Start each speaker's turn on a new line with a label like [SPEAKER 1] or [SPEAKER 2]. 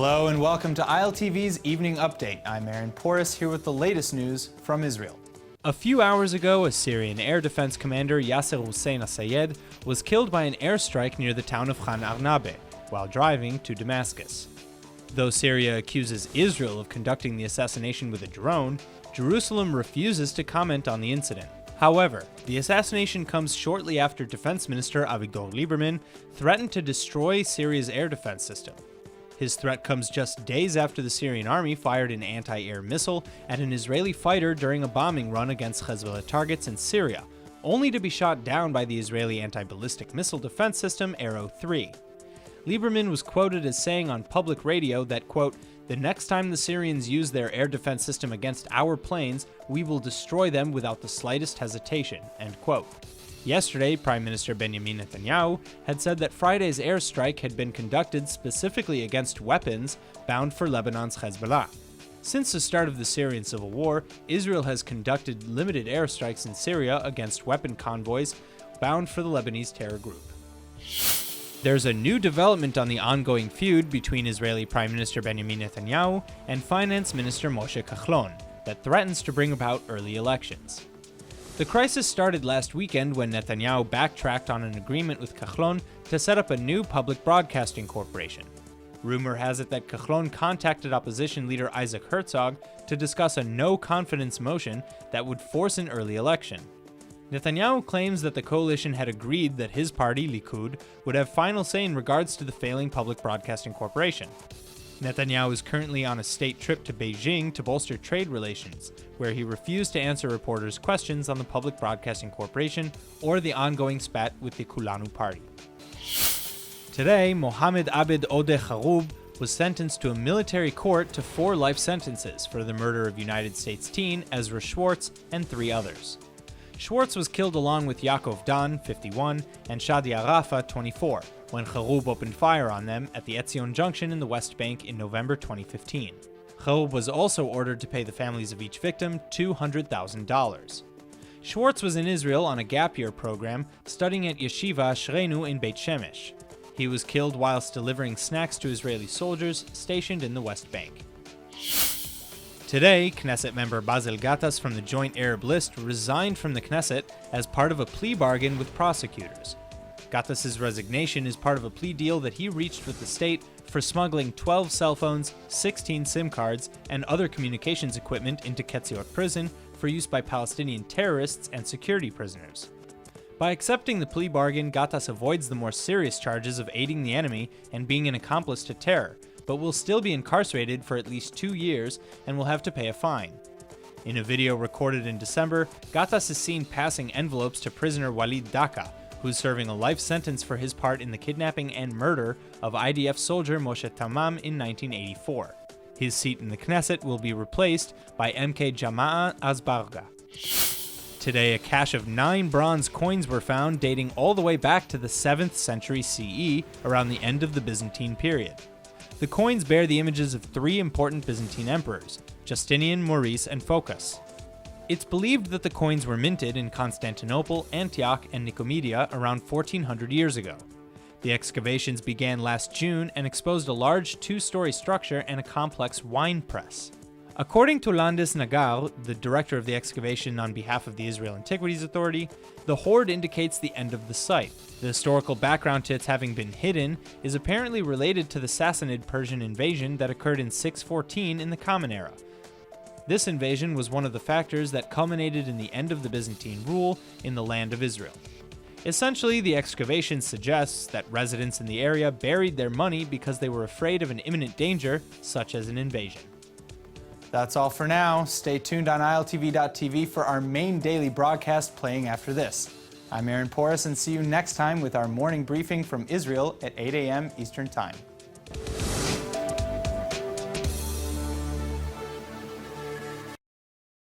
[SPEAKER 1] Hello and welcome to ILTV's Evening Update. I'm Aaron Porras here with the latest news from Israel.
[SPEAKER 2] A few hours ago, a Syrian air defense commander, Yasser Hussein Assayed, was killed by an airstrike near the town of Khan Arnabe while driving to Damascus. Though Syria accuses Israel of conducting the assassination with a drone, Jerusalem refuses to comment on the incident. However, the assassination comes shortly after Defense Minister Avigdor Lieberman threatened to destroy Syria's air defense system. His threat comes just days after the Syrian army fired an anti-air missile at an Israeli fighter during a bombing run against Hezbollah targets in Syria, only to be shot down by the Israeli anti-ballistic missile defense system Arrow 3. Lieberman was quoted as saying on public radio that, quote, "The next time the Syrians use their air defense system against our planes, we will destroy them without the slightest hesitation," end quote. Yesterday, Prime Minister Benjamin Netanyahu had said that Friday's airstrike had been conducted specifically against weapons bound for Lebanon's Hezbollah. Since the start of the Syrian civil war, Israel has conducted limited airstrikes in Syria against weapon convoys bound for the Lebanese terror group. There's a new development on the ongoing feud between Israeli Prime Minister Benjamin Netanyahu and Finance Minister Moshe Kahlon that threatens to bring about early elections. The crisis started last weekend when Netanyahu backtracked on an agreement with Kahlon to set up a new public broadcasting corporation. Rumor has it that Kahlon contacted opposition leader Isaac Herzog to discuss a no-confidence motion that would force an early election. Netanyahu claims that the coalition had agreed that his party, Likud, would have final say in regards to the failing public broadcasting corporation. Netanyahu is currently on a state trip to Beijing to bolster trade relations, where he refused to answer reporters' questions on the Public Broadcasting Corporation or the ongoing spat with the Kulanu party. Today, Mohammed Abed Odeh Haroub was sentenced to a military court to 4 life sentences for the murder of United States teen Ezra Schwartz and 3 others. Schwartz was killed along with Yaakov Dan, 51, and Shadi Arafa, 24, when Haroub opened fire on them at the Etzion Junction in the West Bank in November 2015. Haroub was also ordered to pay the families of each victim $200,000. Schwartz was in Israel on a gap year program, studying at Yeshiva Shrenu in Beit Shemesh. He was killed whilst delivering snacks to Israeli soldiers stationed in the West Bank. Today, Knesset member Basil Gattas from the Joint Arab List resigned from the Knesset as part of a plea bargain with prosecutors. Gattas' resignation is part of a plea deal that he reached with the state for smuggling 12 cell phones, 16 SIM cards, and other communications equipment into Ketziot prison for use by Palestinian terrorists and security prisoners. By accepting the plea bargain, Gattas avoids the more serious charges of aiding the enemy and being an accomplice to terror, but will still be incarcerated for at least 2 years and will have to pay a fine. In a video recorded in December, Gattas is seen passing envelopes to prisoner Walid Daka, who's serving a life sentence for his part in the kidnapping and murder of IDF soldier Moshe Tamam in 1984. His seat in the Knesset will be replaced by MK Jama'a Azbarga. Today, a cache of 9 bronze coins were found dating all the way back to the 7th century CE, around the end of the Byzantine period. The coins bear the images of 3 important Byzantine emperors, Justinian, Maurice, and Phocas. It's believed that the coins were minted in Constantinople, Antioch, and Nicomedia around 1400 years ago. The excavations began last June and exposed a large 2-story structure and a complex wine press. According to Landis Nagar, the director of the excavation on behalf of the Israel Antiquities Authority, the hoard indicates the end of the site. The historical background to its having been hidden is apparently related to the Sassanid Persian invasion that occurred in 614 in the Common Era. This invasion was one of the factors that culminated in the end of the Byzantine rule in the land of Israel. Essentially, the excavation suggests that residents in the area buried their money because they were afraid of an imminent danger, such as an invasion.
[SPEAKER 1] That's all for now. Stay tuned on ILTV.tv for our main daily broadcast playing after this. I'm Aaron Porras and see you next time with our morning briefing from Israel at 8 a.m. Eastern Time.